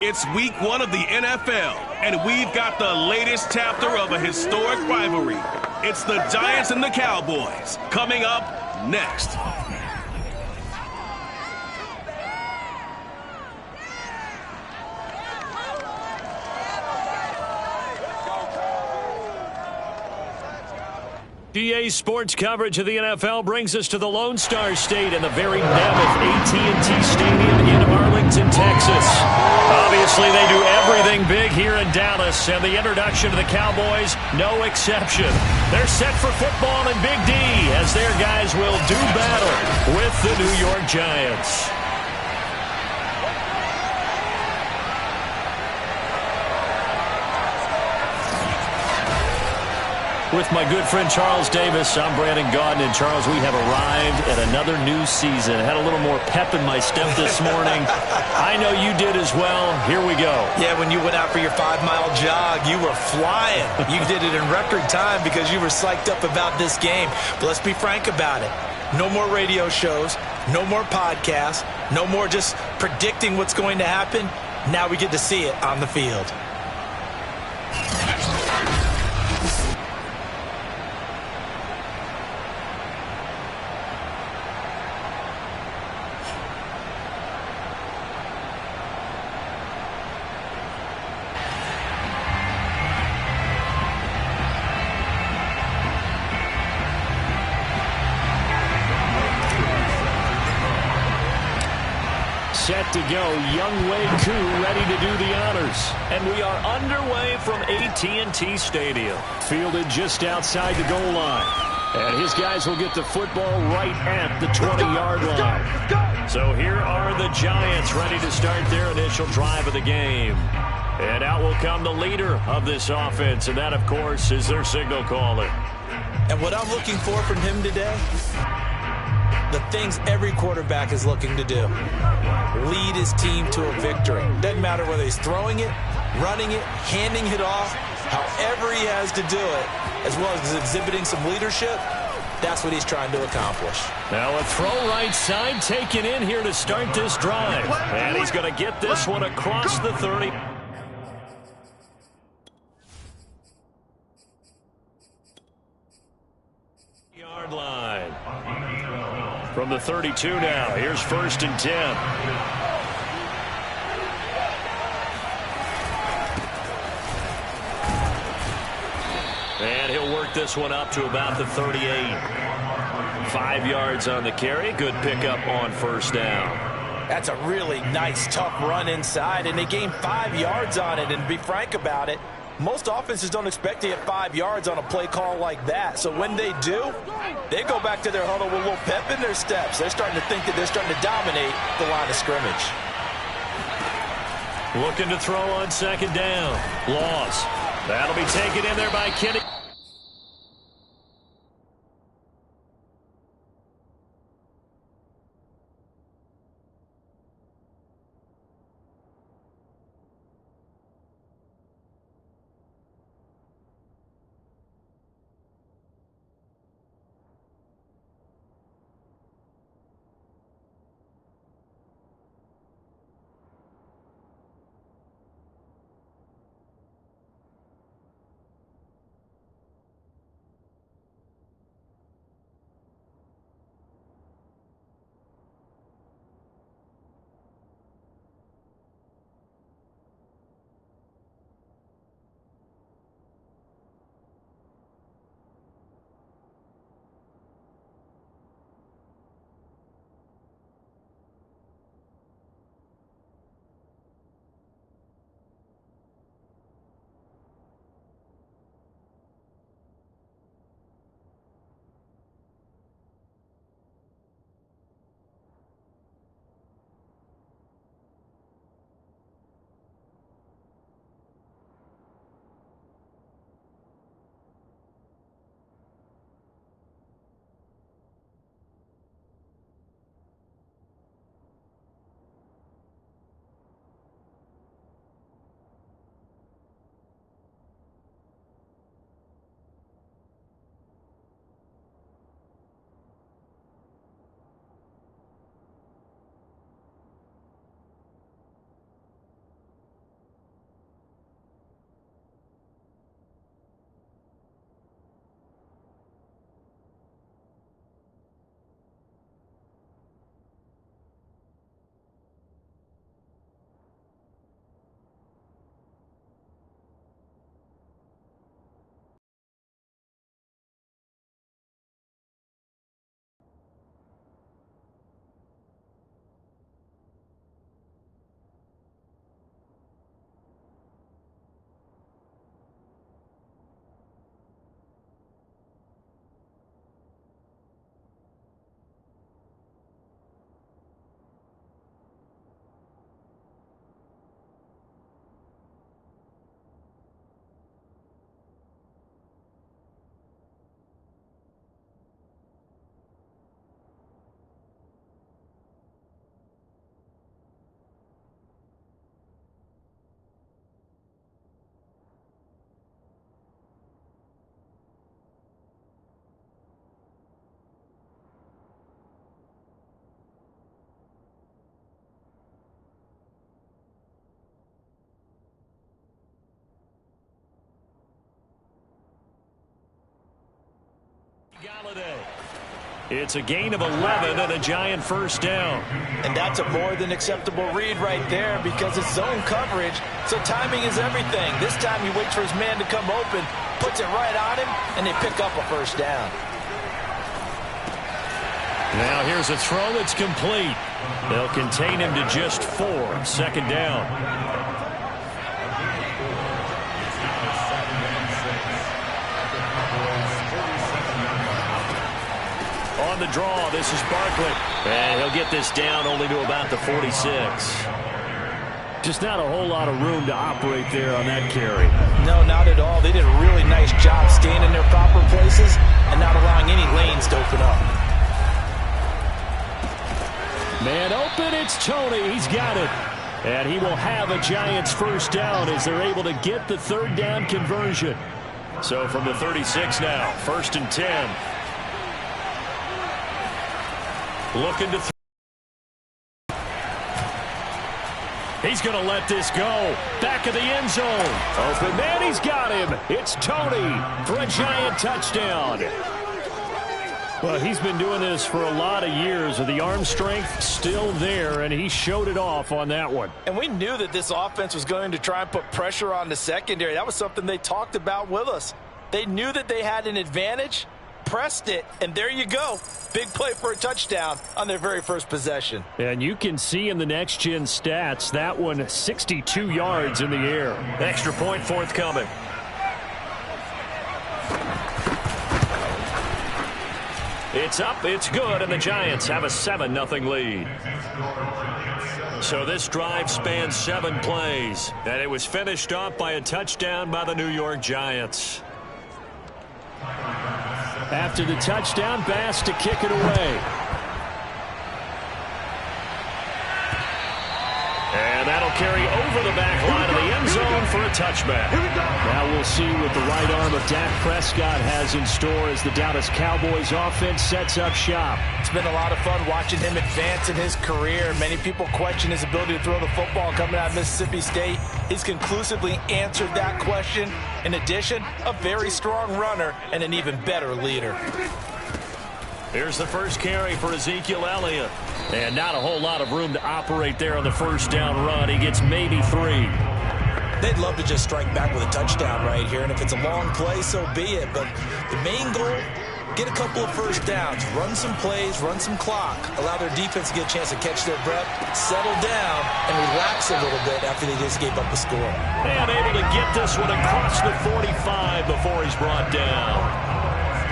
It's week 1 of the NFL, and we've got the latest chapter of a historic rivalry. It's the Giants and the Cowboys, coming up next. GA Sports coverage of the NFL brings us to the Lone Star State and the very mammoth AT&T Stadium in Arlington, Texas. Obviously, they do everything big here in Dallas, and the introduction to the Cowboys, no exception. They're set for football in Big D as their guys will do battle with the New York Giants. With my good friend Charles Davis, I'm Brandon Gaudin. And Charles, we have arrived at another new season. I had a little more pep in my step this morning. I know you did as well. Here we go. Yeah, when you went out for your 5-mile jog, you were flying. You did it in record time because you were psyched up about this game. But let's be frank about it. No more radio shows, no more podcasts, no more just predicting what's going to happen. Now we get to see it on the field. Set to go, Younghoe Koo ready to do the honors. And we are underway from AT&T Stadium. Fielded just outside the goal line. And his guys will get the football right at the 20-yard line. So here are the Giants ready to start their initial drive of the game. And out will come the leader of this offense, and that, of course, is their signal caller. And what I'm looking for from him today, the things every quarterback is looking to do. Lead his team to a victory. Doesn't matter whether he's throwing it, running it, handing it off, however he has to do it, as well as exhibiting some leadership, that's what he's trying to accomplish. Now a throw right side taken in here to start this drive. And he's going to get this one across the 30. Yard line. From the 32 now, here's 1st and 10. And he'll work this one up to about the 38. 5 yards on the carry. Good pickup on 1st down. That's a really nice, tough run inside, and they gained 5 yards on it. And to be frank about it, most offenses don't expect to get 5 yards on a play call like that. So when they do, they go back to their huddle with a little pep in their steps. They're starting to think that they're starting to dominate the line of scrimmage. Looking to throw on 2nd down. Loss. That'll be taken in there by Kenny. It's a gain of 11 and a Giant first down. And that's a more than acceptable read right there because it's zone coverage, so timing is everything. This time he waits for his man to come open, puts it right on him, and they pick up a first down. Now here's a throw that's complete. They'll contain him to just 4. Second down. On the draw, this is Barkley. And he'll get this down only to about the 46. Just not a whole lot of room to operate there on that carry. No, not at all. They did a really nice job staying in their proper places and not allowing any lanes to open up. Man open, it's Tony. He's got it. And he will have a Giants first down as they're able to get the third down conversion. So from the 36 now, first and 10. Looking to he's going to let this go. Back of the end zone. Open man, he's got him. It's Tony for a Giant touchdown. Well, he's been doing this for a lot of years with the arm strength still there, and he showed it off on that one. And we knew that this offense was going to try and put pressure on the secondary. That was something they talked about with us. They knew that they had an advantage, pressed it, and there you go. Big play for a touchdown on their very first possession. And you can see in the next-gen stats, that one 62 yards in the air. Extra point forthcoming. It's up, it's good, and the Giants have a 7-0 lead. So this drive spans 7 plays, and it was finished off by a touchdown by the New York Giants. After the touchdown, Bass to kick it away. And that'll carry over the back line of the end zone for a touchback. Now we'll see what the right arm of Dak Prescott has in store as the Dallas Cowboys offense sets up shop. It's been a lot of fun watching him advance in his career. Many people question his ability to throw the football coming out of Mississippi State. He's conclusively answered that question. In addition, a very strong runner and an even better leader. Here's the first carry for Ezekiel Elliott. And not a whole lot of room to operate there on the first down run. He gets maybe 3. They'd love to just strike back with a touchdown right here, and if it's a long play, so be it. But the main goal, get a couple of first downs, run some plays, run some clock, allow their defense to get a chance to catch their breath, settle down, and relax a little bit after they just gave up a score. And able to get this one across the 45 before he's brought down.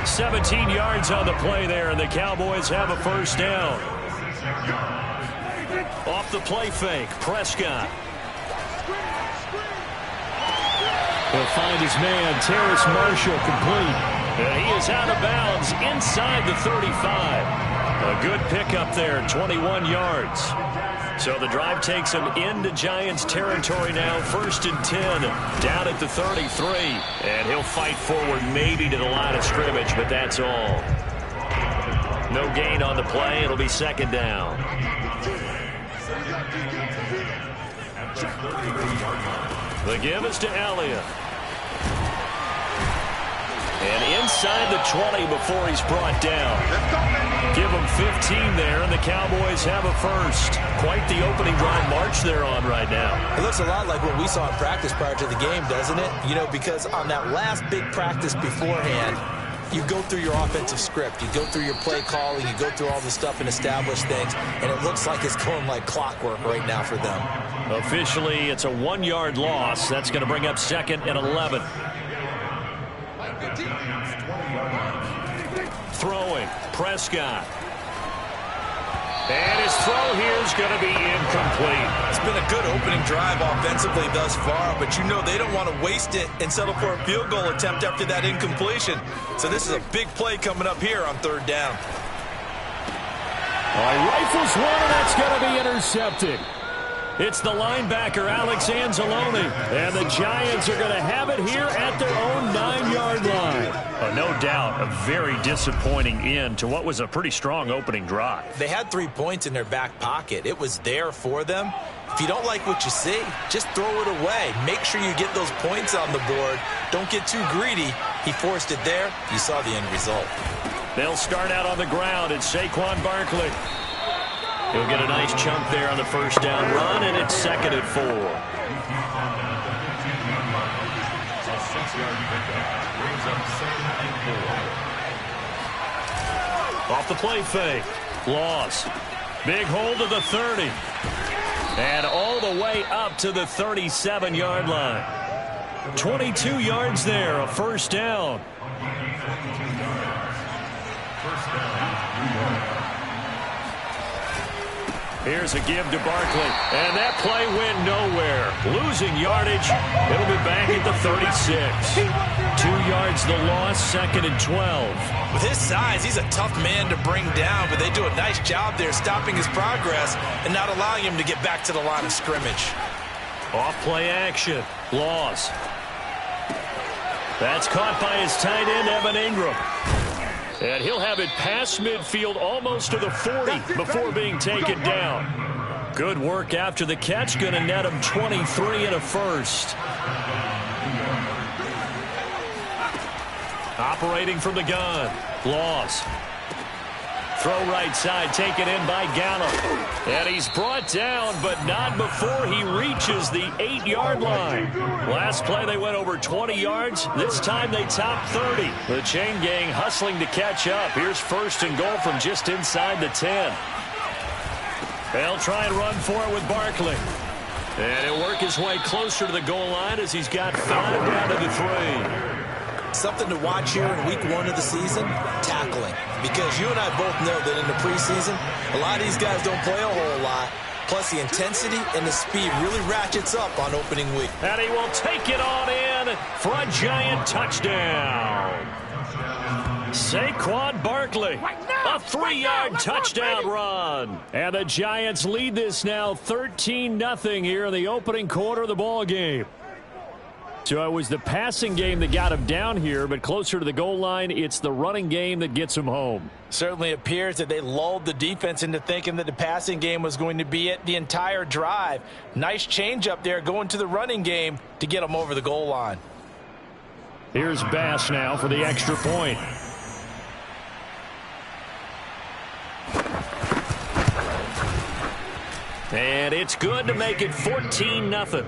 17 yards on the play there, and the Cowboys have a first down. Off the play fake, Prescott. He'll find his man, Terrace Marshall, complete. And he is out of bounds inside the 35. A good pickup there, 21 yards. So the drive takes him into Giants territory now, first and 10, down at the 33. And he'll fight forward maybe to the line of scrimmage, but that's all. No gain on the play. It'll be second down. The give is to Elliott. And inside the 20 before he's brought down. Give him 15 there, and the Cowboys have a first. Quite the opening drive march they're on right now. It looks a lot like what we saw in practice prior to the game, doesn't it? You know, because on that last big practice beforehand, you go through your offensive script. You go through your play calling. You go through all the stuff and establish things. And it looks like it's going like clockwork right now for them. Officially, it's a 1-yard loss. That's going to bring up second and 11. Throwing, Prescott. And his throw here is going to be incomplete. It's been a good opening drive offensively thus far, but you know they don't want to waste it and settle for a field goal attempt after that incompletion. So this is a big play coming up here on third down. Rifles one, and that's going to be intercepted. It's the linebacker, Alex Anzalone. And the Giants are going to have it here at their own 9-yard line. No doubt, a very disappointing end to what was a pretty strong opening drive. They had 3 points in their back pocket. It was there for them. If you don't like what you see, just throw it away. Make sure you get those points on the board. Don't get too greedy. He forced it there. You saw the end result. They'll start out on the ground. It's Saquon Barkley. He'll get a nice chunk there on the first down run, and it's 2nd and 4. Off the play fake. Loss. Big hold to the 30. And all the way up to the 37-yard line. 22 yards there, a first down. Here's a give to Barkley, and that play went nowhere. Losing yardage, it'll be back at the 36. 2 yards the loss, 2nd and 12. With his size, he's a tough man to bring down, but they do a nice job there stopping his progress and not allowing him to get back to the line of scrimmage. Off play action, loss. That's caught by his tight end, Evan Ingram. And he'll have it past midfield almost to the 40 before being taken down. Good work after the catch. Going to net him 23 and a first. Operating from the gun. Loss. Throw right side, taken in by Gallup. And he's brought down, but not before he reaches the 8-yard line. Last play, they went over 20 yards. This time, they topped 30. The chain gang hustling to catch up. Here's 1st and goal from just inside the 10. They'll try and run for it with Barkley. And he'll work his way closer to the goal line as he's got 5 down to the 3. Something to watch here in week 1 of the season, tackling. Because you and I both know that in the preseason, a lot of these guys don't play a whole lot. Plus, the intensity and the speed really ratchets up on opening week. And he will take it on in for a giant touchdown. Saquon Barkley, a 3-yard touchdown run. And the Giants lead this now 13-0 here in the opening quarter of the ball game. So it was the passing game that got him down here, but closer to the goal line, it's the running game that gets him home. Certainly appears that they lulled the defense into thinking that the passing game was going to be it the entire drive. Nice change up there going to the running game to get them over the goal line. Here's Bass now for the extra point. And it's good to make it 14-0.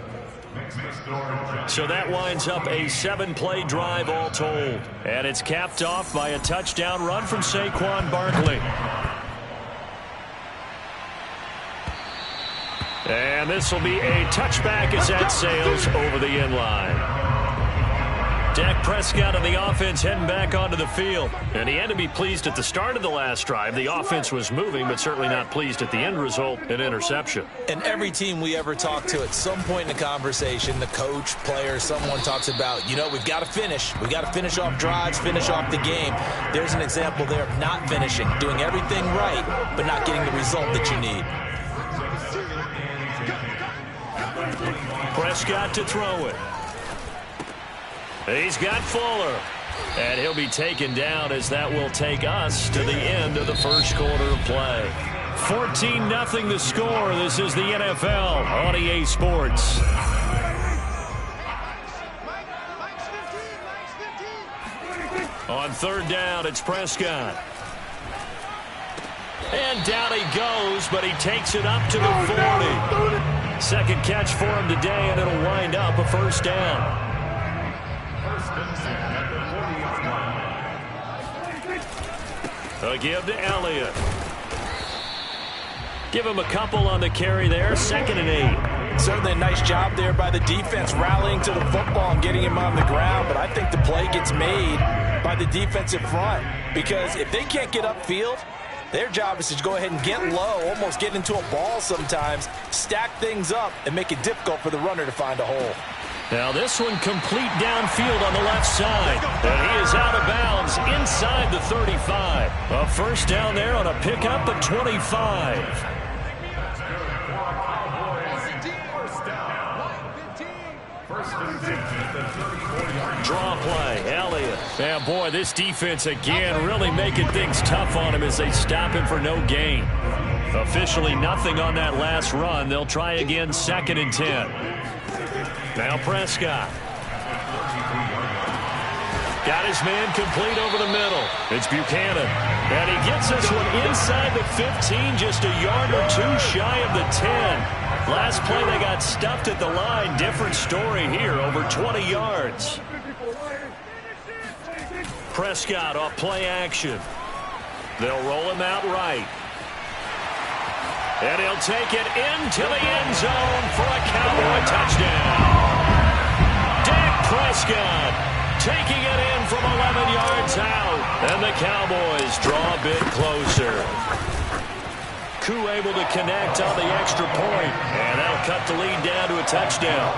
So that winds up a 7-play drive all told. And it's capped off by a touchdown run from Saquon Barkley. And this will be a touchback as that sails over the end line. Dak Prescott and the offense heading back onto the field. And he had to be pleased at the start of the last drive. The offense was moving, but certainly not pleased at the end result, an interception. And every team we ever talk to at some point in the conversation, the coach, player, someone talks about, you know, we've got to finish. We've got to finish off drives, finish off the game. There's an example there of not finishing, doing everything right, but not getting the result that you need. Prescott to throw it. He's got Fuller. And he'll be taken down as that will take us to the end of the first quarter of play. 14-0 the score. This is the NFL on EA Sports. On 3rd down, it's Prescott. And down he goes, but he takes it up to the 40. Second catch for him today, and it'll wind up a first down. A give to Elliott. Give him a couple on the carry there. 2nd and 8. Certainly a nice job there by the defense rallying to the football and getting him on the ground. But I think the play gets made by the defensive front. Because if they can't get upfield, their job is to go ahead and get low, almost get into a ball sometimes, stack things up, and make it difficult for the runner to find a hole. Now this one complete downfield on the left side. And he is out of bounds inside the 35. A first down there on a pickup at 25. Draw play, Elliott. Yeah, boy, this defense again really making things tough on him as they stop him for no gain. Officially nothing on that last run. They'll try again 2nd and 10. Now Prescott. Got his man complete over the middle. It's Buchanan. And he gets this one inside the 15, just a yard or two shy of the 10. Last play they got stuffed at the line. Different story here, over 20 yards. Prescott off play action. They'll roll him out right. And he'll take it into the end zone for a Cowboy touchdown. Dak Prescott taking it in from 11 yards out. And the Cowboys draw a bit closer. Koo able to connect on the extra point. And that'll cut the lead down to a touchdown.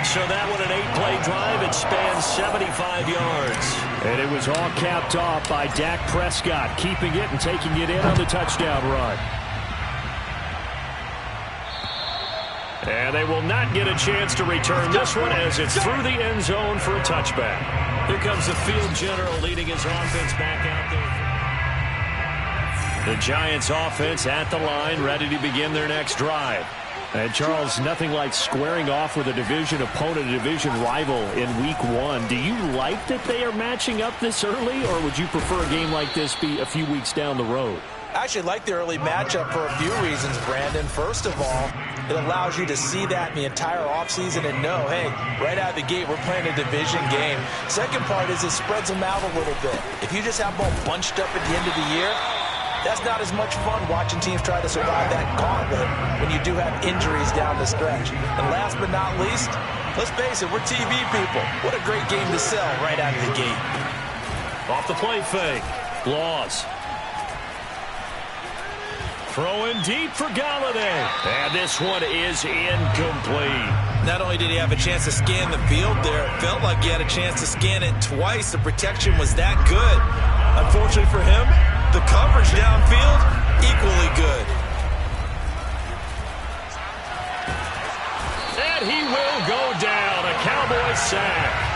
So that one, an 8-play drive. It spans 75 yards. And it was all capped off by Dak Prescott, keeping it and taking it in on the touchdown run. And they will not get a chance to return this one as it's through the end zone for a touchback. Here comes the field general leading his offense back out there. The Giants offense at the line, ready to begin their next drive. And Charles, nothing like squaring off with a division opponent, a division rival in week 1. Do you like that they are matching up this early, or would you prefer a game like this be a few weeks down the road? I actually like the early matchup for a few reasons, Brandon. First of all, it allows you to see that in the entire offseason and know, hey, right out of the gate, we're playing a division game. Second part is it spreads them out a little bit. If you just have them all bunched up at the end of the year, that's not as much fun watching teams try to survive that gauntlet when you do have injuries down the stretch. And last but not least, let's face it, we're TV people. What a great game to sell right out of the gate. Off the play fake. Laws. Throwing deep for Galladay. And this one is incomplete. Not only did he have a chance to scan the field there, it felt like he had a chance to scan it twice. The protection was that good. Unfortunately for him, the coverage downfield, equally good. And he will go down. A Cowboy sack.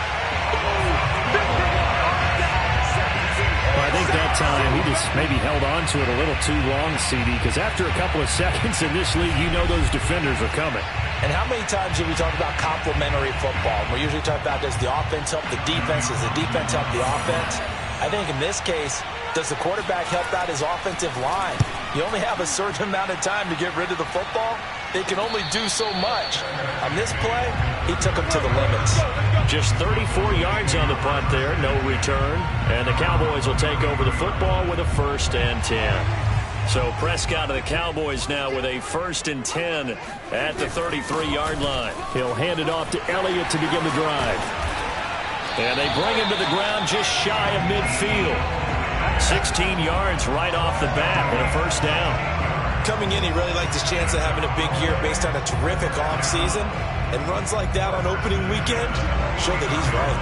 I think that time he just maybe held on to it a little too long, CD, because after a couple of seconds in this league, you know those defenders are coming. And how many times do we talk about complementary football? We're usually talking about, does the offense help the defense? Does the defense help the offense? I think in this case, does the quarterback help out his offensive line? You only have a certain amount of time to get rid of the football. They can only do so much. On this play, he took them to the limits. Just 34 yards on the punt there, no return. And the Cowboys will take over the football with a 1st and 10. So Prescott of the Cowboys now with a 1st and 10 at the 33-yard line. He'll hand it off to Elliott to begin the drive. And they bring him to the ground just shy of midfield. 16 yards right off the bat and a 1st down. Coming in, he really liked his chance of having a big year based on a terrific offseason. And runs like that on opening weekend show that he's right.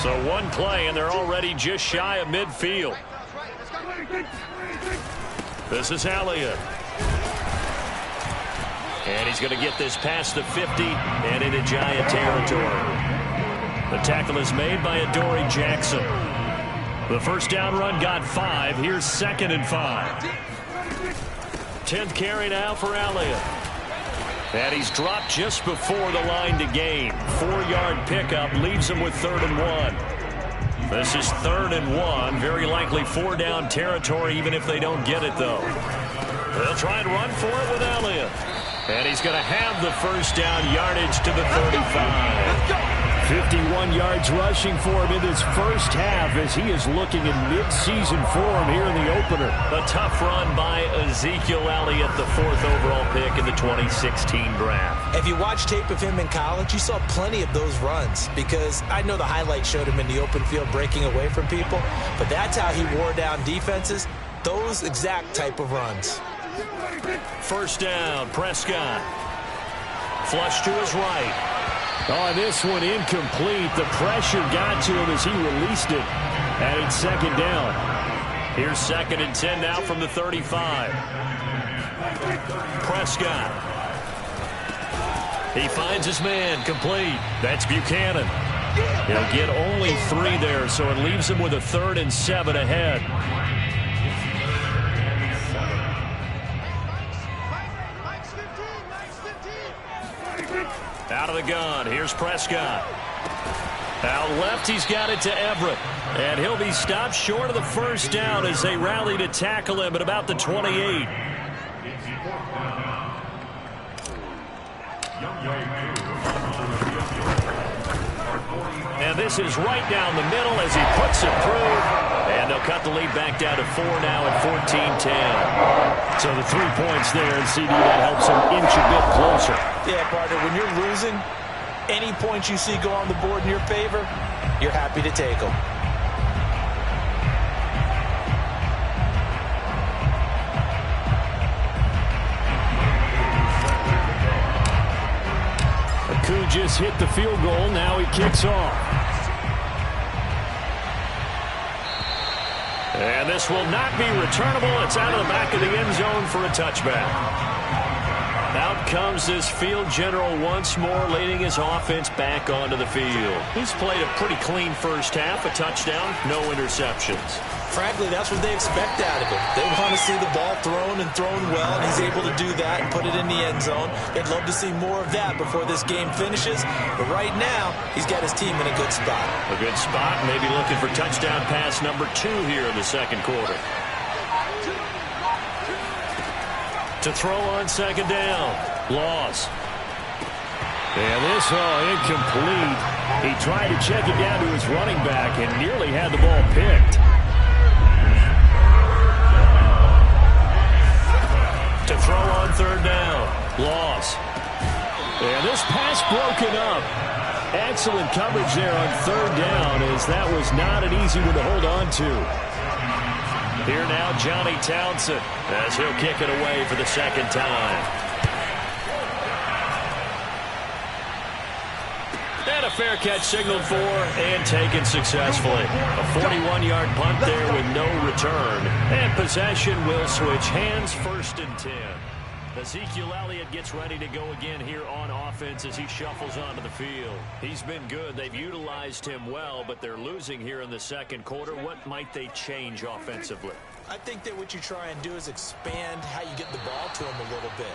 So one play, and they're already just shy of midfield. This is Elliott. And he's going to get this past the 50 and into Giant territory. The tackle is made by Adoree Jackson. The 1st down run got 5. Here's 2nd and 5. 10th carry now for Elliott. And he's dropped just before the line to gain. 4-yard pickup leaves him with 3rd and 1. This is 3rd and 1. Very likely 4-down territory even if they don't get it, though. They'll try and run for it with Elliott. And he's going to have the 1st down yardage to the 35. 51 yards rushing for him in this first half as he is looking in mid-season form here in the opener. A tough run by Ezekiel Elliott, the 4th overall pick in the 2016 draft. If you watch tape of him in college, you saw plenty of those runs because I know the highlight showed him in the open field breaking away from people, but that's how he wore down defenses, those exact type of runs. 1st down, Prescott. Flush to his right. Oh, this one incomplete. The pressure got to him as he released it. And it's 2nd down. Here's 2nd and 10 now from the 35. Prescott. He finds his man, complete. That's Buchanan. He'll get only 3 there, so it leaves him with a 3rd and 7 ahead. Out of the gun. Here's Prescott. Out left, he's got it to Everett. And he'll be stopped short of the first down as they rally to tackle him at about the 28. And this is right down the middle as he puts it through. And they'll cut the lead back down to 4 now at 14-10. So the 3 points there, and CD, that helps him inch a bit closer. Yeah, partner, when you're losing, any points you see go on the board in your favor, you're happy to take them. Aku just hit the field goal. Now he kicks off. And this will not be returnable. It's out of the back of the end zone for a touchback. Out comes this field general once more, leading his offense back onto the field. He's played a pretty clean first half, a touchdown, no interceptions. Frankly, that's what they expect out of him. They want to see the ball thrown and thrown well, and he's able to do that and put it in the end zone. They'd love to see more of that before this game finishes. But right now, he's got his team in a good spot. A good spot, maybe looking for touchdown pass number 2 here in the second quarter. To throw on second down. Loss. And this incomplete. He tried to check it down to his running back and nearly had the ball picked. To throw on third down. Loss. And this pass broken up. Excellent coverage there on third down, as that was not an easy one to hold on to. Here now, Johnny Townsend, as he'll kick it away for the second time. And a fair catch signaled for and taken successfully. A 41-yard punt there with no return. And possession will switch hands, 1st and 10. Ezekiel Elliott gets ready to go again here on offense as he shuffles onto the field. He's been good. They've utilized him well, but they're losing here in the second quarter. What might they change offensively? I think that what you try and do is expand how you get the ball to him a little bit.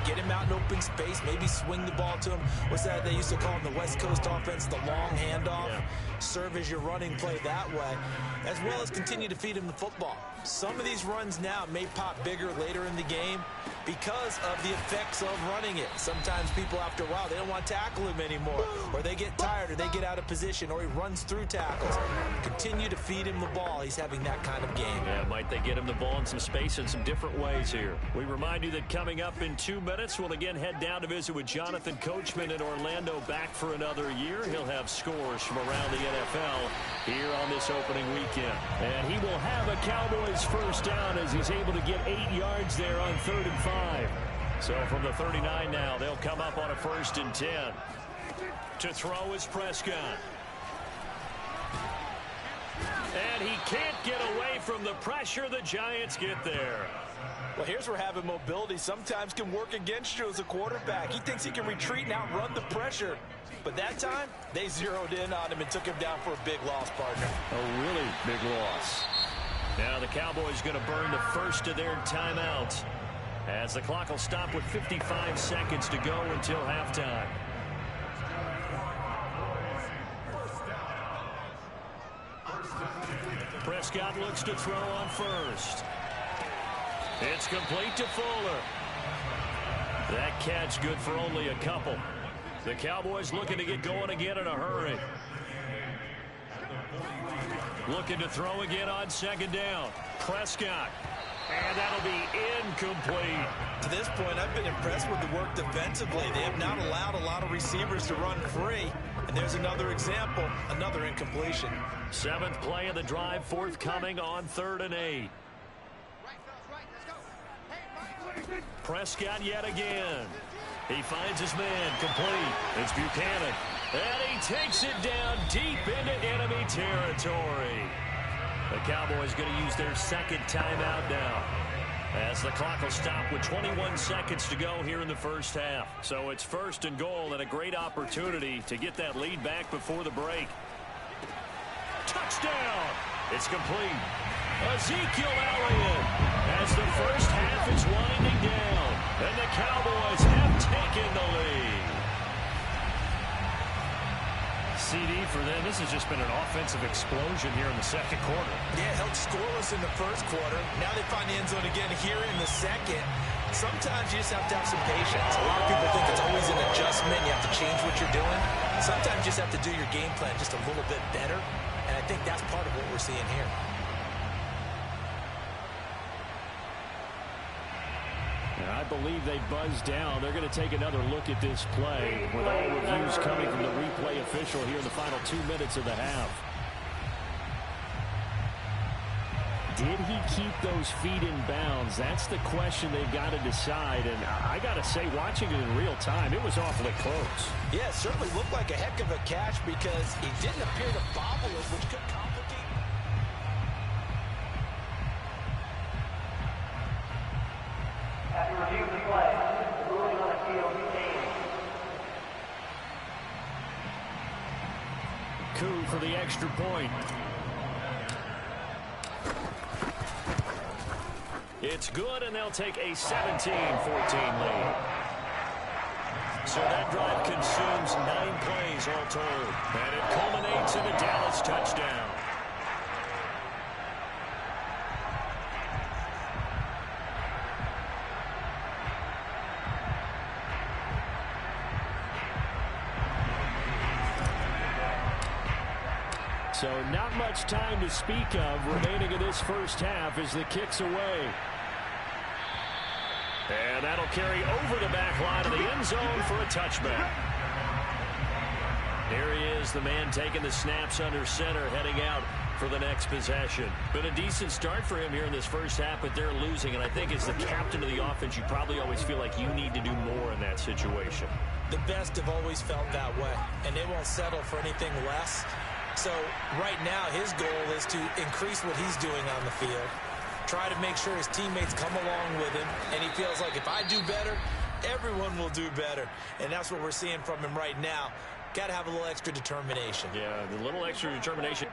Get him out in open space, maybe swing the ball to him. What's that they used to call in the West Coast offense, the long handoff? Yeah. Serve as your running play that way, as well as continue to feed him the football. Some of these runs now may pop bigger later in the game because of the effects of running it. Sometimes people, after a while, they don't want to tackle him anymore, or they get tired, or they get out of position, or he runs through tackles. Continue to feed him the ball. He's having that kind of game. Yeah, might they get him the ball in some space in some different ways here. We remind you that coming up in 2 minutes, we'll again head down to visit with Jonathan Coachman in Orlando, back for another year. He'll have scores from around the NFL here on this opening weekend. And he will have a Cowboys first down as he's able to get 8 yards there on 3rd and 5. So from the 39 now, they'll come up on a 1st and 10. To throw is Prescott. And he can't get away from the pressure. The Giants get there. Well, here's where having mobility sometimes can work against you as a quarterback. He thinks he can retreat and outrun the pressure. But that time, they zeroed in on him and took him down for a big loss, partner. A really big loss. Now the Cowboys going to burn the first of their timeouts, as the clock will stop with 55 seconds to go until halftime. Prescott looks to throw on first. It's complete to Fuller. That catch good for only a couple. The Cowboys looking to get going again in a hurry. Looking to throw again on second down. Prescott. And that'll be incomplete. To this point, I've been impressed with the work defensively. They have not allowed a lot of receivers to run free. And there's another example, another incompletion. 7th play of the drive forthcoming on 3rd and 8. Prescott yet again. He finds his man, complete. It's Buchanan. And he takes it down deep into enemy territory. The Cowboys going to use their second timeout now, as the clock will stop with 21 seconds to go here in the first half. So it's 1st and goal, and a great opportunity to get that lead back before the break. Touchdown! It's complete. Ezekiel Elliott, as the first half is winding down, and the Cowboys have taken the lead. CD for them this has just been an offensive explosion here in the second quarter. Yeah, held scoreless in the first quarter. Now they find the end zone again here in the second. Sometimes you just have to have some patience. A lot of people think it's always an adjustment. You have to change what you're doing. Sometimes you just have to do your game plan just a little bit better. And I think that's part of what we're seeing here. And I believe they buzzed down. They're going to take another look at this play with all reviews coming from the replay official here in the final 2 minutes of the half. Did he keep those feet in bounds? That's the question they've got to decide. And I got to say, watching it in real time, it was awfully close. Yeah, it certainly looked like a heck of a catch because he didn't appear to bobble it, which could complicate. After review the play, ruling on the field game. Koo for the extra point. It's good, and they'll take a 17-14 lead. So that drive consumes 9 plays all told. And it culminates in a Dallas touchdown. So not much time to speak of remaining in this first half as the kick's away. And that'll carry over the back line of the end zone for a touchback. Here he is, the man taking the snaps under center, heading out for the next possession. Been a decent start for him here in this first half, but they're losing. And I think as the captain of the offense, you probably always feel like you need to do more in that situation. The best have always felt that way, and they won't settle for anything less. So right now his goal is to increase what he's doing on the field, try to make sure his teammates come along with him, and he feels like if I do better, everyone will do better. And that's what we're seeing from him right now. Got to have a little extra determination. Yeah, the little extra determination.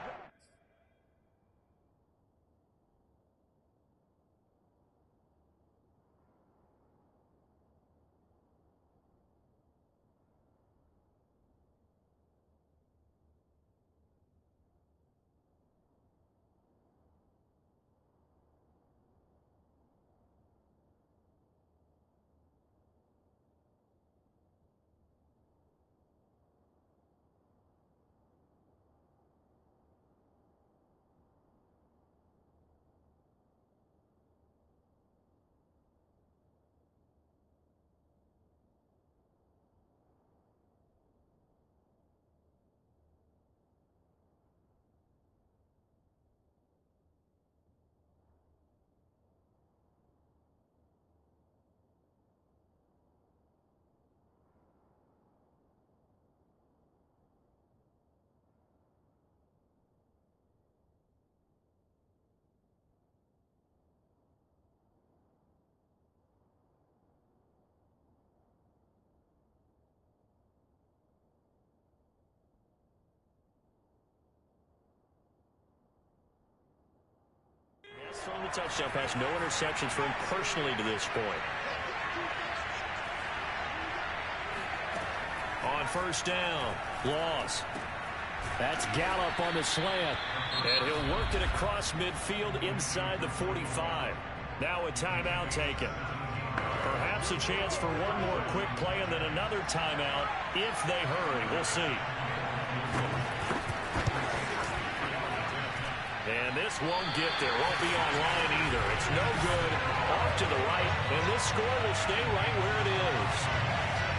Thrown the touchdown pass, no interceptions for him personally to this point. On first down, loss. That's Gallup on the slant, and he'll work it across midfield inside the 45. Now a timeout taken. Perhaps a chance for one more quick play and then another timeout if they hurry. We'll see. And this won't get there. Won't be online either. It's no good. Off to the right. And this score will stay right where it is.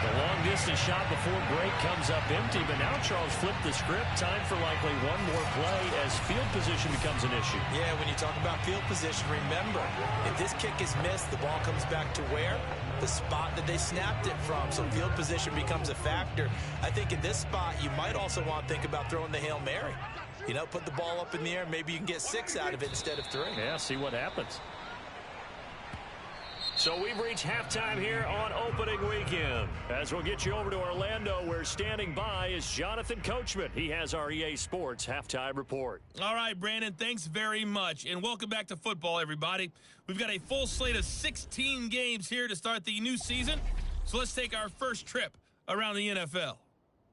The long-distance shot before break comes up empty. But now Charles flipped the script. Time for likely one more play as field position becomes an issue. Yeah, when you talk about field position, remember, if this kick is missed, the ball comes back to where? The spot that they snapped it from. So field position becomes a factor. I think in this spot, you might also want to think about throwing the Hail Mary. You know, put the ball up in the air. Maybe you can get 6 out of it instead of 3. Yeah, see what happens. So we've reached halftime here on opening weekend. As we'll get you over to Orlando, where standing by is Jonathan Coachman. He has our EA Sports halftime report. All right, Brandon, thanks very much. And welcome back to football, everybody. We've got a full slate of 16 games here to start the new season. So let's take our first trip around the NFL.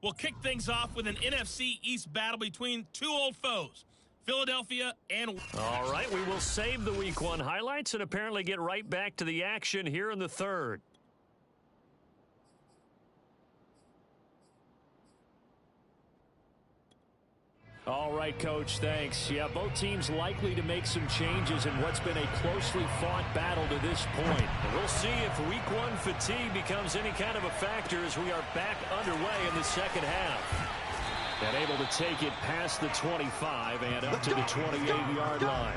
We'll kick things off with an NFC East battle between two old foes, Philadelphia and... All right, we will save the Week 1 highlights and apparently get right back to the action here in the third. All right, Coach, thanks. Yeah, both teams likely to make some changes in what's been a closely fought battle to this point. And we'll see if Week 1 fatigue becomes any kind of a factor as we are back underway in the second half. And able to take it past the 25 and up to the 28-yard line.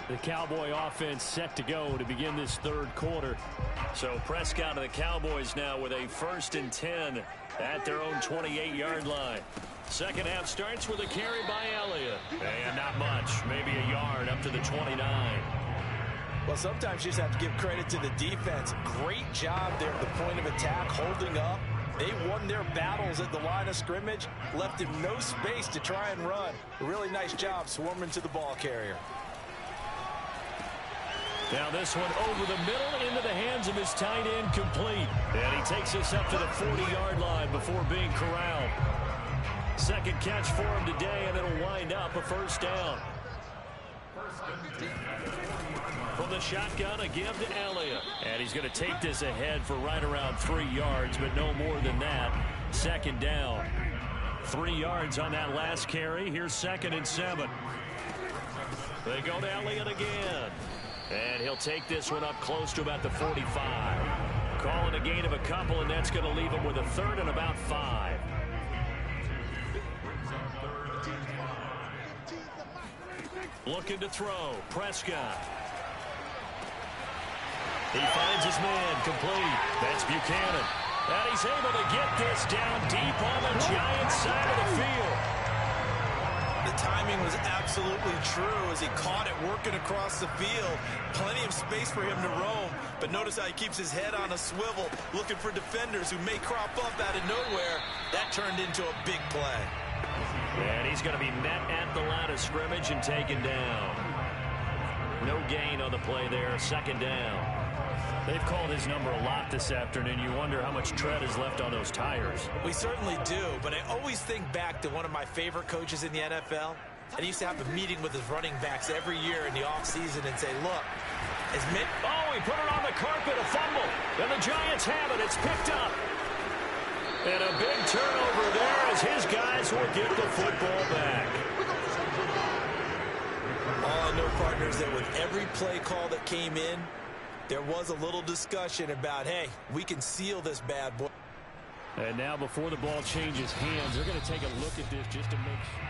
The Cowboy offense set to go to begin this third quarter. So Prescott and the Cowboys now with a 1st and 10 at their own 28-yard line. Second half starts with a carry by Elliott. And not much, maybe a yard up to the 29. Well, sometimes you just have to give credit to the defense. Great job there at the point of attack, holding up. They won their battles at the line of scrimmage, left him no space to try and run. A really nice job swarming to the ball carrier. Now this one over the middle into the hands of his tight end, complete. And he takes us up to the 40-yard line before being corralled. Second catch for him today, and it'll wind up a first down. From the shotgun, a give to Elliott. And he's going to take this ahead for right around 3 yards, but no more than that. Second down. 3 yards on that last carry. Here's 2nd and 7. They go to Elliott again. And he'll take this one up close to about the 45. Calling a gain of a couple, and that's going to leave him with a 3rd and about 5. Looking to throw. Prescott. He finds his man, complete. That's Buchanan. And he's able to get this down deep on the Giants' side of the field. The timing was absolutely true as he caught it working across the field. Plenty of space for him to roam, but notice how he keeps his head on a swivel, looking for defenders who may crop up out of nowhere. That turned into a big play. And he's going to be met at the line of scrimmage and taken down. No gain on the play there, 2nd down. They've called his number a lot this afternoon. You wonder how much tread is left on those tires. We certainly do, but I always think back to one of my favorite coaches in the NFL. And he used to have a meeting with his running backs every year in the offseason and say, look, he put it on the carpet, a fumble. And the Giants have it. It's picked up. And a big turnover there as his guys will get the football back. All I know, partners, that with every play call that came in, there was a little discussion about, hey, we can seal this bad boy. And now before the ball changes hands, they're going to take a look at this just to make sure.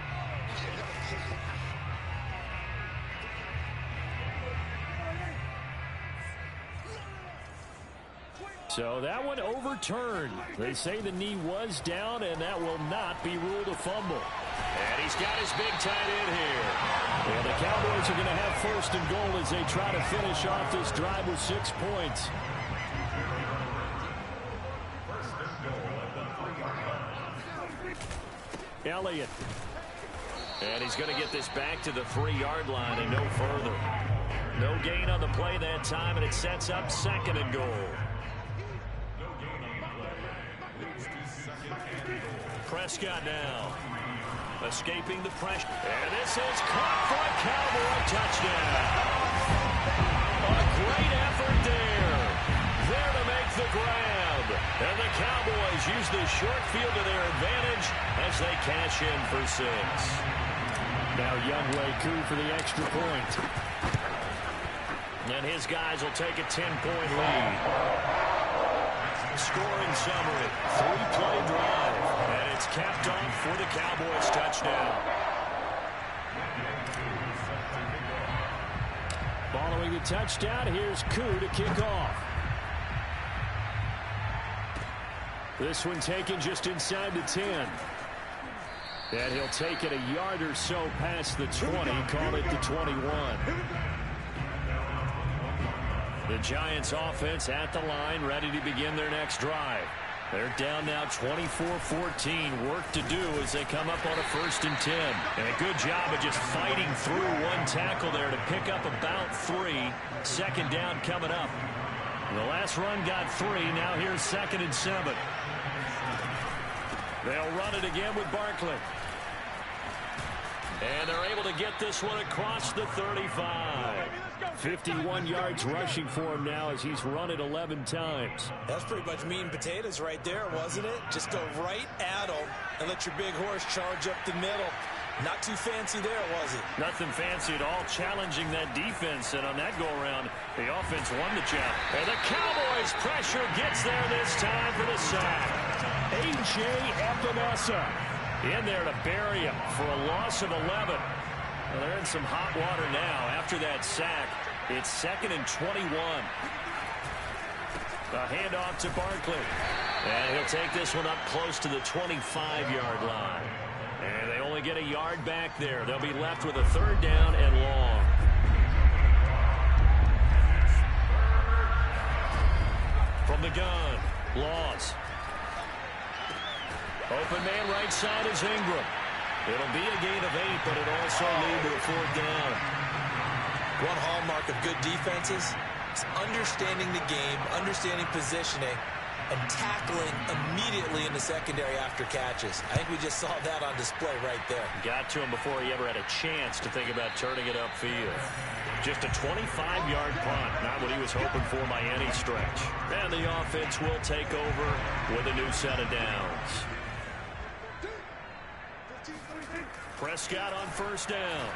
So that one overturned. They say the knee was down, and that will not be ruled a fumble. And he's got his big tight end here. And the Cowboys are going to have 1st and goal as they try to finish off this drive with 6 points. Elliott. And he's going to get this back to the 3-yard line and no further. No gain on the play that time, and it sets up 2nd and goal. Prescott now. Escaping the pressure. And this is caught for a Cowboy touchdown. A great effort there. There to make the grab. And the Cowboys use the short field to their advantage as they cash in for 6. Now Younghoe Koo for the extra point. And his guys will take a 10-point lead. Scoring summary. 3-play drive. And it's capped off for the Cowboys touchdown. Following the touchdown, here's Koo to kick off. This one taken just inside the 10. And he'll take it a yard or so past the 20, call it the 21. The Giants offense at the line, ready to begin their next drive. They're down now 24-14. Work to do as they come up on a 1st and 10. And a good job of just fighting through one tackle there to pick up about 3. 2nd down coming up. The last run got 3. Now here's 2nd and 7. They'll run it again with Barkley. And they're able to get this one across the 35. 51 yards rushing for him now as he's run it 11 times. That's pretty much meat and potatoes right there, wasn't it? Just go right at him and let your big horse charge up the middle. Not too fancy there, was it? Nothing fancy at all, challenging that defense. And on that go-around, the offense won the challenge. And the Cowboys' pressure gets there this time for the sack. A.J. Epinesa in there to bury him for a loss of 11. Well, they're in some hot water now. After that sack, it's 2nd and 21. A handoff to Barkley. And he'll take this one up close to the 25-yard line. And they only get a yard back there. They'll be left with a 3rd down and long. From the gun, Laws. Open man right side is Ingram. It'll be a gain of 8, but it also lead to a 4th down. One hallmark of good defenses is understanding the game, understanding positioning, and tackling immediately in the secondary after catches. I think we just saw that on display right there. Got to him before he ever had a chance to think about turning it upfield. Just a 25-yard punt, not what he was hoping for by any stretch. And the offense will take over with a new set of downs. Prescott on 1st down.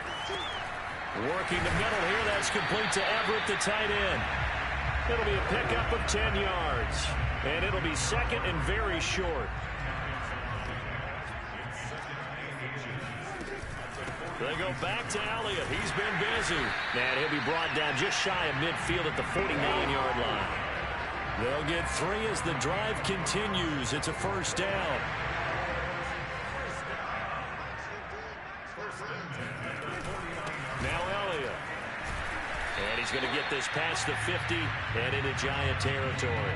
Working the middle here. That's complete to Everett, the tight end. It'll be a pickup of 10 yards. And it'll be 2nd and very short. They go back to Elliott. He's been busy. And he'll be brought down just shy of midfield at the 49-yard line. They'll get 3 as the drive continues. It's a 1st down. Now Elliott. And he's going to get this past the 50 and into Giant territory.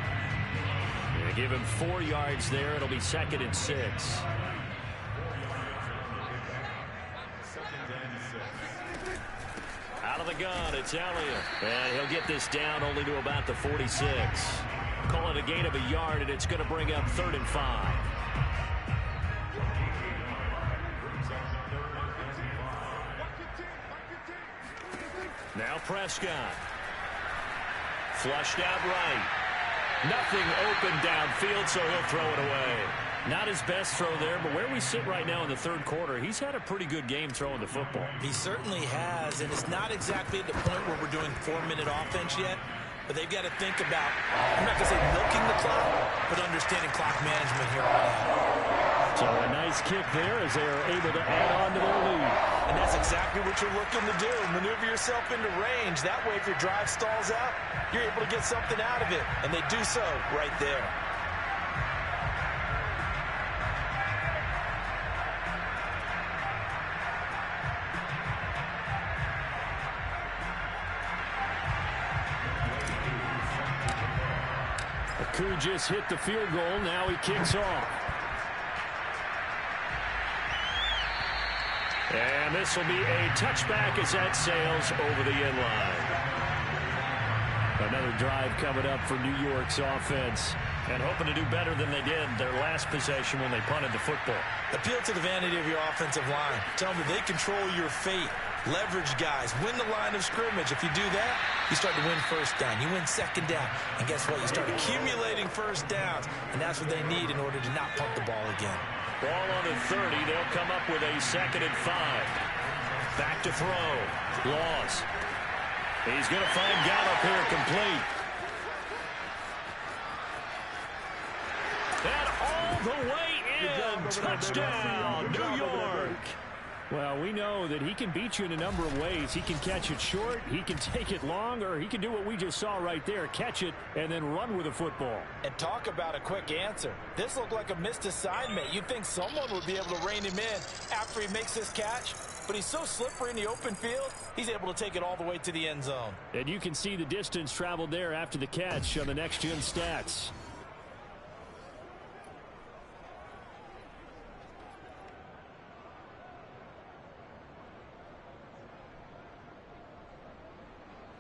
They give him 4 yards there. It'll be 2nd and 6. Out of the gun, it's Elliott. And he'll get this down only to about the 46. Call it a gain of a yard, and it's going to bring up 3rd and 5. Now Prescott. Flushed out right. Nothing open downfield, so he'll throw it away. Not his best throw there, but where we sit right now in the 3rd quarter, he's had a pretty good game throwing the football. He certainly has, and it's not exactly at the point where we're doing 4-minute offense yet, but they've got to think about, I'm not going to say milking the clock, but understanding clock management here on out. So a nice kick there as they are able to add on to their lead. And that's exactly what you're looking to do. Maneuver yourself into range. That way, if your drive stalls out, you're able to get something out of it. And they do so right there. Aku just hit the field goal. Now he kicks off. And this will be a touchback as that sails over the end line. Another drive coming up for New York's offense. And hoping to do better than they did their last possession when they punted the football. Appeal to the vanity of your offensive line. Tell them that they control your fate. Leverage guys. Win the line of scrimmage. If you do that, you start to win 1st down. You win 2nd down. And guess what? You start accumulating 1st downs. And that's what they need in order to not punt the ball again. Ball on the 30. They'll come up with a 2nd and 5. Back to throw. Laws. He's going to find Gallup here complete. And all the way in. Touchdown, New York. Well, we know that he can beat you in a number of ways. He can catch it short, he can take it long, or he can do what we just saw right there, catch it and then run with the football. And talk about a quick answer. This looked like a missed assignment. You'd think someone would be able to rein him in after he makes this catch, but he's so slippery in the open field, he's able to take it all the way to the end zone. And you can see the distance traveled there after the catch on the next-gen stats.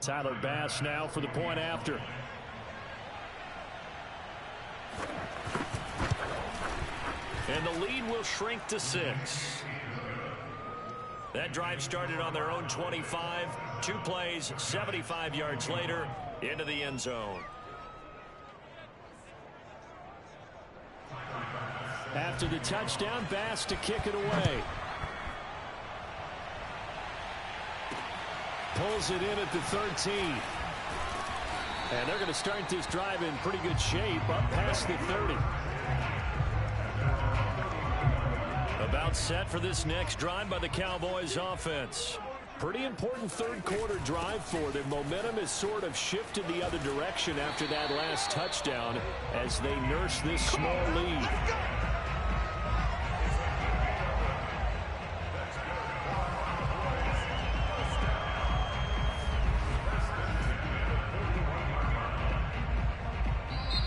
Tyler Bass now for the point after. And the lead will shrink to 6. That drive started on their own 25. 2 plays, 75 yards later, into the end zone. After the touchdown, Bass to kick it away. Pulls it in at the 13. And they're going to start this drive in pretty good shape up past the 30. About set for this next drive by the Cowboys offense. Pretty important third quarter drive for them. Momentum has sort of shifted the other direction after that last touchdown as they nurse this small lead.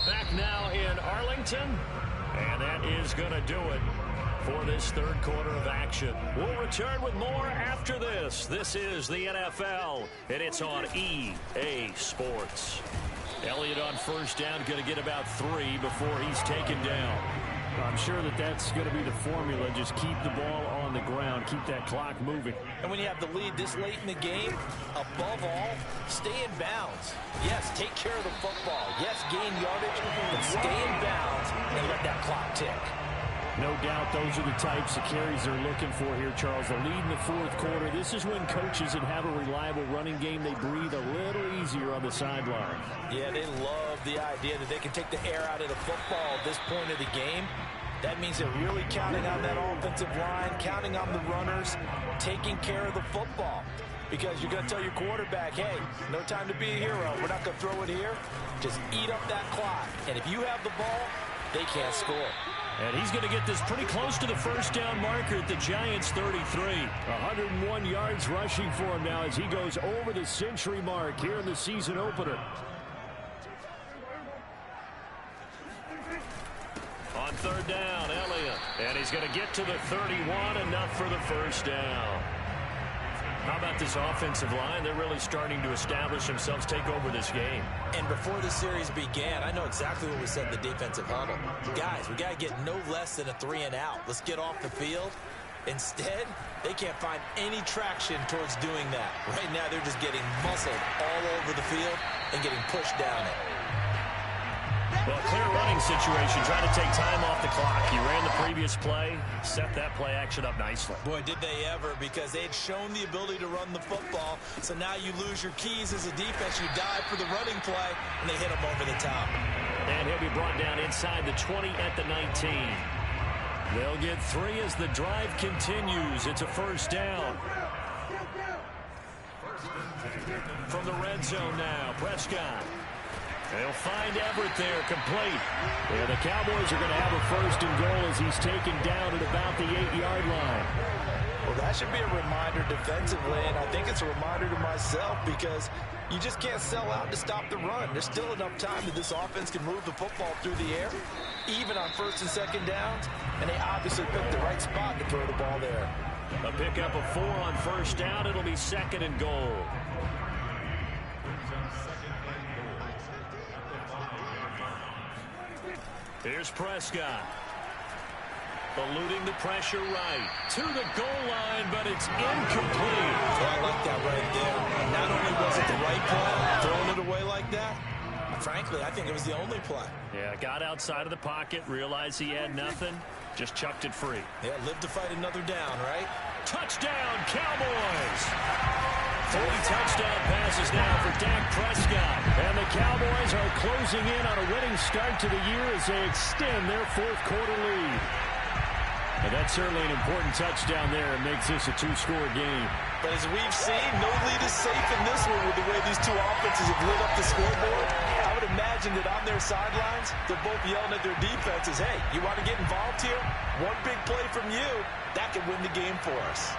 Back now in Arlington, and that is going to do it for this third quarter of action. We'll return with more after this. This is the NFL, and it's on EA Sports. Elliott on first down, going to get about 3 before he's taken down. I'm sure that that's going to be the formula. Just keep the ball on the ground. Keep that clock moving. And when you have the lead this late in the game, above all, stay in bounds. Yes, take care of the football. Yes, gain yardage, but stay in bounds and let that clock tick. No doubt those are the types of carries they're looking for here, Charles. The lead in the fourth quarter. This is when coaches that have a reliable running game, they breathe a little easier on the sideline. Yeah, they love the idea that they can take the air out of the football at this point of the game. That means they're really counting on that offensive line, counting on the runners, taking care of the football. Because you're going to tell your quarterback, hey, no time to be a hero. We're not going to throw it here. Just eat up that clock. And if you have the ball, they can't score. And he's going to get this pretty close to the first down marker at the Giants' 33. 101 yards rushing for him now as he goes over the century mark here in the season opener. On third down, Elliott. And he's going to get to the 31, enough for the first down. How about this offensive line? They're really starting to establish themselves, take over this game. And before the series began, I know exactly what we said in the defensive huddle. Guys, we got to get no less than a 3-and-out. Let's get off the field. Instead, they can't find any traction towards doing that. Right now, they're just getting muscled all over the field and getting pushed down it. Well, clear running situation, trying to take time off the clock. He ran the previous play, set that play action up nicely. Boy, did they ever, because they had shown the ability to run the football. So now you lose your keys as a defense. You dive for the running play, and they hit him over the top. And he'll be brought down inside the 20 at the 19. They'll get 3 as the drive continues. It's a first down. From the red zone now, Prescott. They'll find Everett there, complete. Yeah, the Cowboys are going to have a first and goal as he's taken down at about the 8-yard line. Well, that should be a reminder defensively, and I think it's a reminder to myself because you just can't sell out to stop the run. There's still enough time that this offense can move the football through the air, even on first and second downs, and they obviously picked the right spot to throw the ball there. A pickup of 4 on first down. It'll be second and goal. Here's Prescott. Eluding the pressure right. To the goal line, but it's incomplete. Yeah, I like that right there. Not only was it the right play, throwing it away like that, frankly, I think it was the only play. Yeah, got outside of the pocket, realized he had nothing, just chucked it free. Yeah, live to fight another down, right? Touchdown, Cowboys! 3 touchdown passes now for Dak Prescott. And the Cowboys are closing in on a winning start to the year as they extend their fourth quarter lead. And that's certainly an important touchdown there. It makes this a 2-score game. But as we've seen, no lead is safe in this one with the way these two offenses have lit up the scoreboard. I would imagine that on their sidelines, they're both yelling at their defenses, hey, you want to get involved here? One big play from you, that could win the game for us.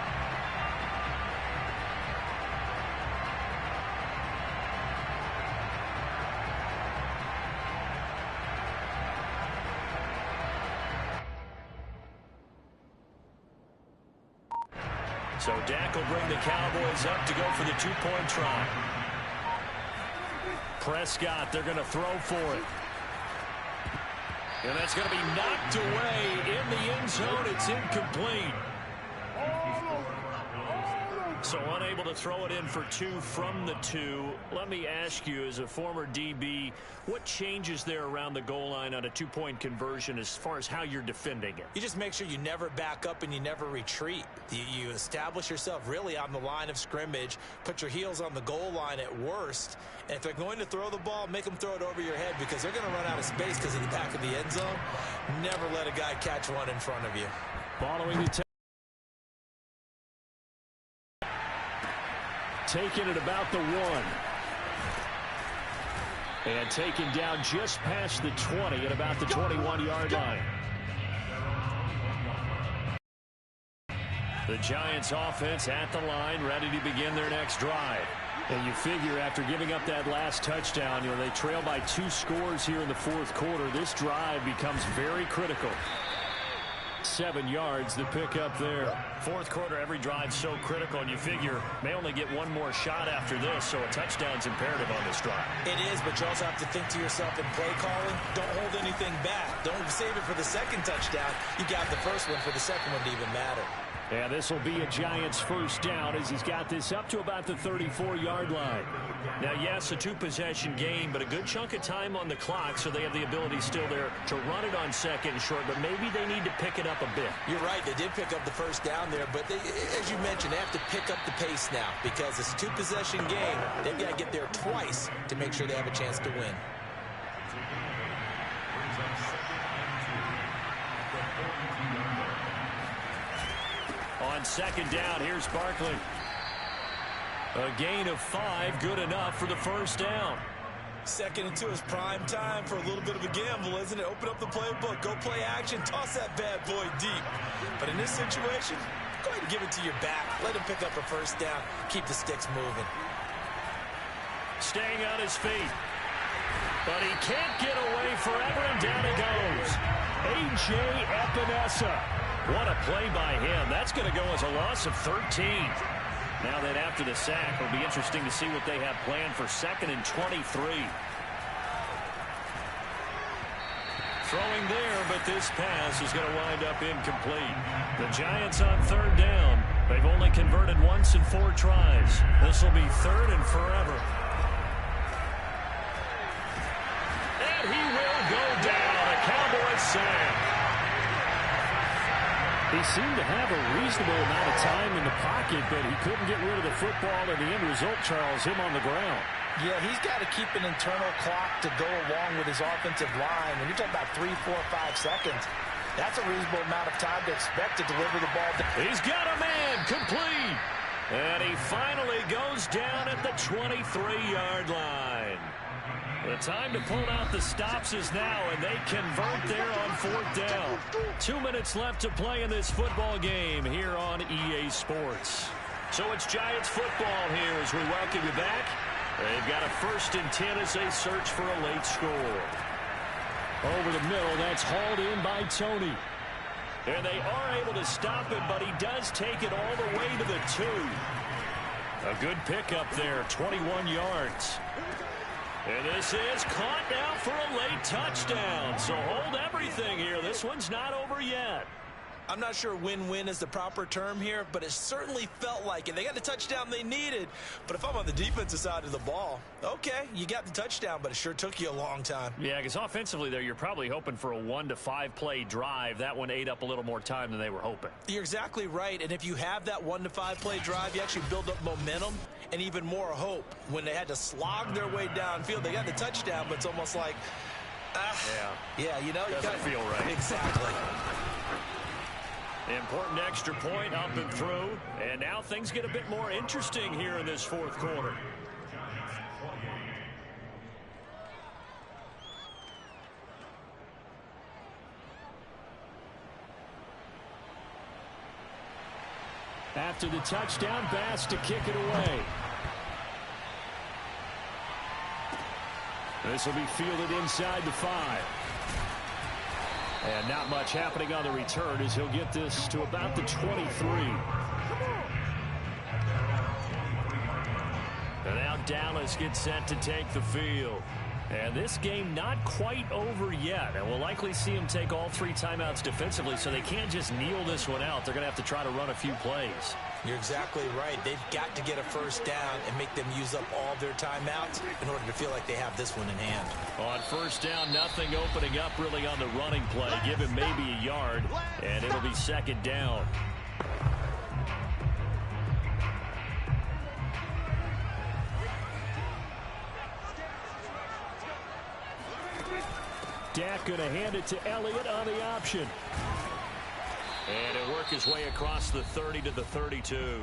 So Dak will bring the Cowboys up to go for the 2-point try. Prescott, they're going to throw for it. And that's going to be knocked away in the end zone. It's incomplete. So unable to throw it in for 2 from the 2. Let me ask you, as a former DB, what changes there around the goal line on a 2-point conversion as far as how you're defending it? You just make sure you never back up and you never retreat. You establish yourself really on the line of scrimmage, put your heels on the goal line at worst, and if they're going to throw the ball, make them throw it over your head because they're going to run out of space because of the back of the end zone. Never let a guy catch one in front of you. Following the taken at about the 1. And taken down just past the 20 at about the 21-yard line. The Giants offense at the line, ready to begin their next drive. And you figure after giving up that last touchdown, they trail by 2 scores here in the fourth quarter. This drive becomes very critical. 7 yards, the pickup there. Fourth quarter, every drive so critical, and you figure may only get one more shot after this, so a touchdown's imperative on this drive. It is, but you also have to think to yourself in play calling, don't hold anything back. Don't save it for the second touchdown. You got the first one for the second one to even matter. Yeah, this will be a Giants first down as he's got this up to about the 34-yard line. Now, yes, a 2-possession game, but a good chunk of time on the clock, so they have the ability still there to run it on second and short, but maybe they need to pick it up a bit. You're right. They did pick up the first down there, but as you mentioned, they have to pick up the pace now because it's a 2-possession game. They've got to get there twice to make sure they have a chance to win. On second down, here's Barkley. A gain of 5, good enough for the first down. Second and 2 is prime time for a little bit of a gamble, isn't it? Open up the playbook, go play action, toss that bad boy deep. But in this situation, go ahead and give it to your back. Let him pick up a first down. Keep the sticks moving. Staying on his feet. But he can't get away forever, and down he goes. A.J. Epinesa. What a play by him. That's going to go as a loss of 13. Now that after the sack, it'll be interesting to see what they have planned for 2nd and 23. Throwing there, but this pass is going to wind up incomplete. The Giants on 3rd down. They've only converted once in 4 tries. This will be 3rd and forever. And he will go down. A Cowboys sack. He seemed to have a reasonable amount of time in the pocket, but he couldn't get rid of the football, and the end result, Charles, him on the ground. Yeah, he's got to keep an internal clock to go along with his offensive line. When you're talking about 3, 4, 5 seconds, that's a reasonable amount of time to expect to deliver the ball. He's got a man, complete. And he finally goes down at the 23-yard line. The time to pull out the stops is now, and they convert there on 4th down. 2 minutes left to play in this football game here on EA Sports. So it's Giants football here as we welcome you back. They've got a 1st and 10 as they search for a late score. Over the middle, that's hauled in by Tony. And they are able to stop him, but he does take it all the way to the 2. A good pickup there, 21 yards. And this is caught now for a late touchdown. So hold everything here. This one's not over yet. I'm not sure win-win is the proper term here, but it certainly felt like it. They got the touchdown they needed. But if I'm on the defensive side of the ball, okay, you got the touchdown, but it sure took you a long time. Yeah, because offensively there, you're probably hoping for a 1 to 5 play drive. That one ate up a little more time than they were hoping. You're exactly right. And if you have that 1 to 5 play drive, you actually build up momentum and even more hope. When they had to slog their way downfield, they got the touchdown, but it's almost like, yeah, you know, doesn't feel right. Exactly. Important extra point up and through. And now things get a bit more interesting here in this fourth quarter. After the touchdown, Bass to kick it away. This will be fielded inside the 5. And not much happening on the return as he'll get this to about the 23. And now Dallas gets set to take the field. And this game not quite over yet. And we'll likely see them take all 3 timeouts defensively, so they can't just kneel this one out. They're going to have to try to run a few plays. You're exactly right. They've got to get a first down and make them use up all their timeouts in order to feel like they have this one in hand. On first down, nothing opening up really on the running play. Give him maybe a yard, and it'll be second down. Dak going to hand it to Elliott on the option. And it'll work his way across the 30 to the 32.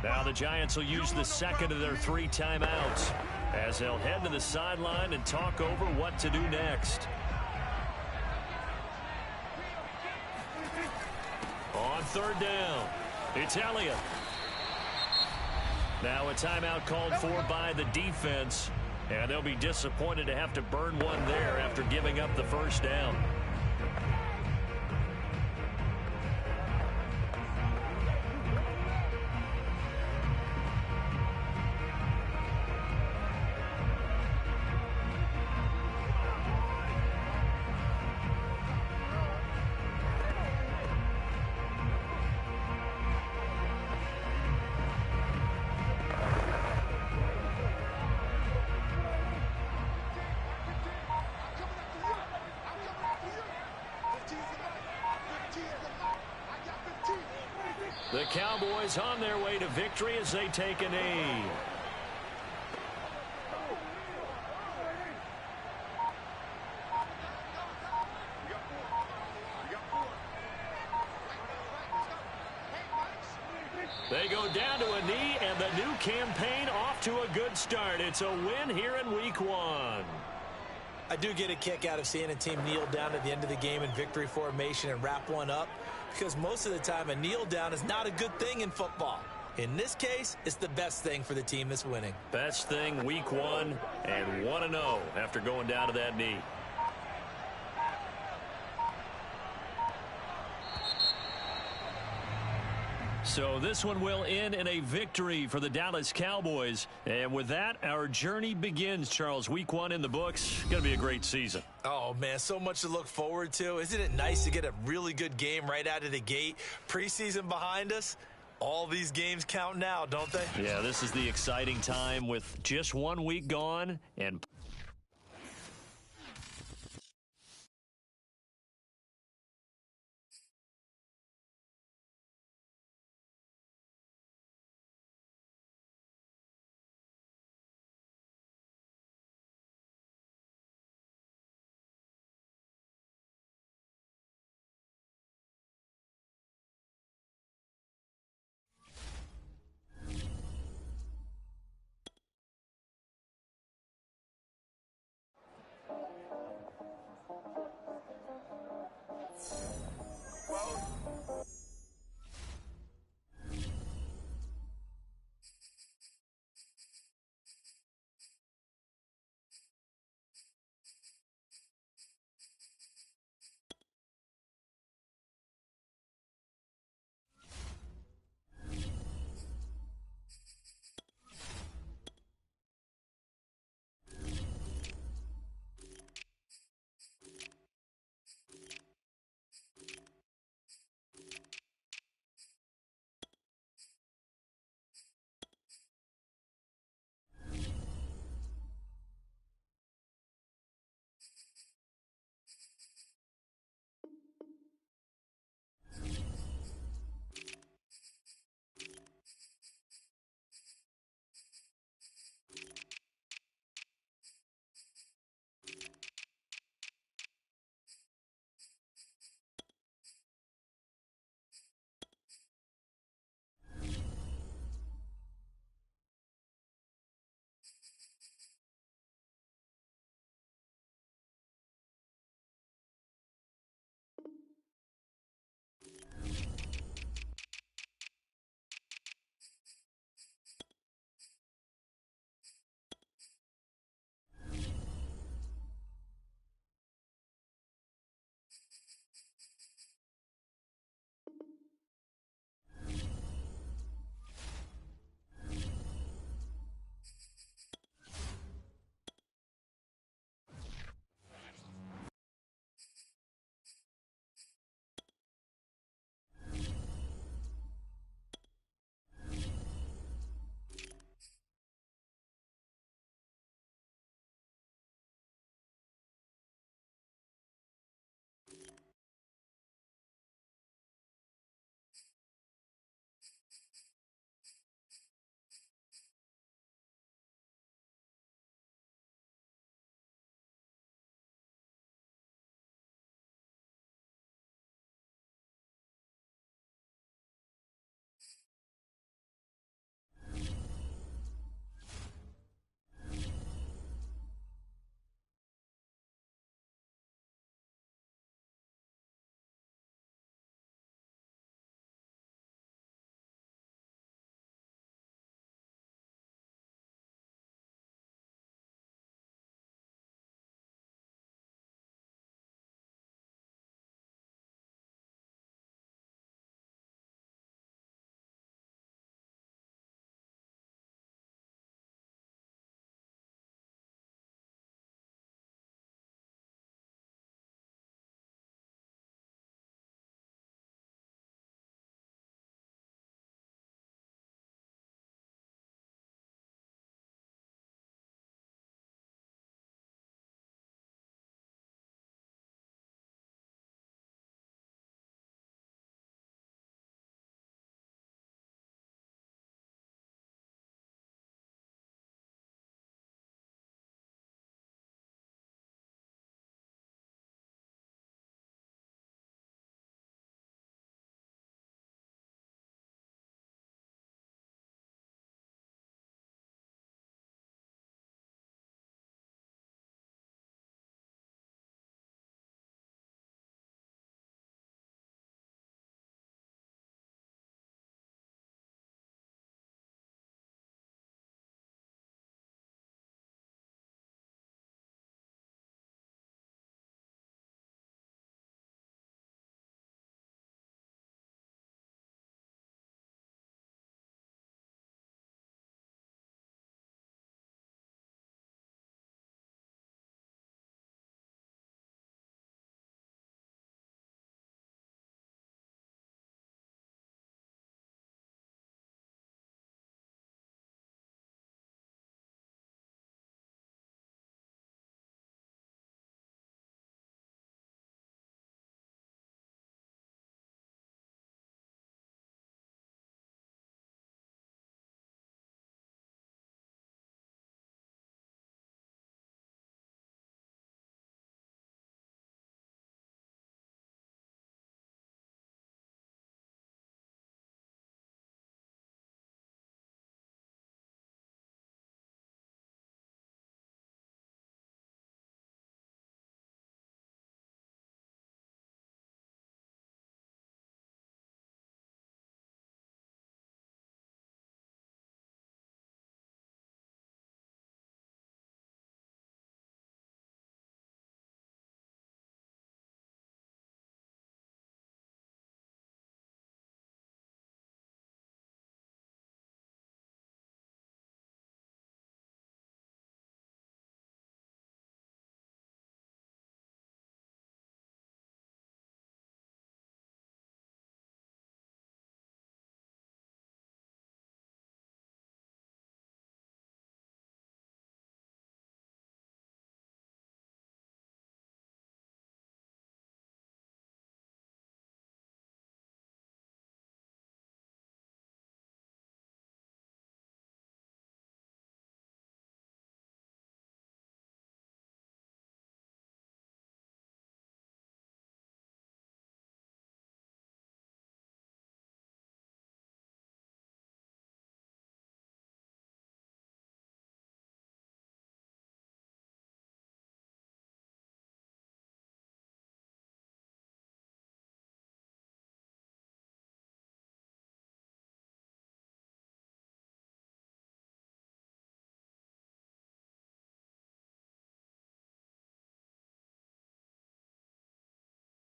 Now the Giants will use the second of their 3 timeouts as they'll head to the sideline and talk over what to do next. On third down, it's Elliott. Now a timeout called for by the defense, and they'll be disappointed to have to burn one there after giving up the first down. The Cowboys on their way to victory as they take a knee. They go down to a knee, and the new campaign off to a good start. It's a win here in Week 1. I do get a kick out of seeing a team kneel down at the end of the game in victory formation and wrap one up, because most of the time a kneel down is not a good thing in football. In this case, it's the best thing for the team that's winning. Best thing Week 1 and 1-0 after going down to that knee. So this one will end in a victory for the Dallas Cowboys. And with that, our journey begins, Charles. Week 1 in the books. Going to be a great season. Oh, man, so much to look forward to. Isn't it nice to get a really good game right out of the gate? Preseason behind us. All these games count now, don't they? Yeah, this is the exciting time with just 1 week gone and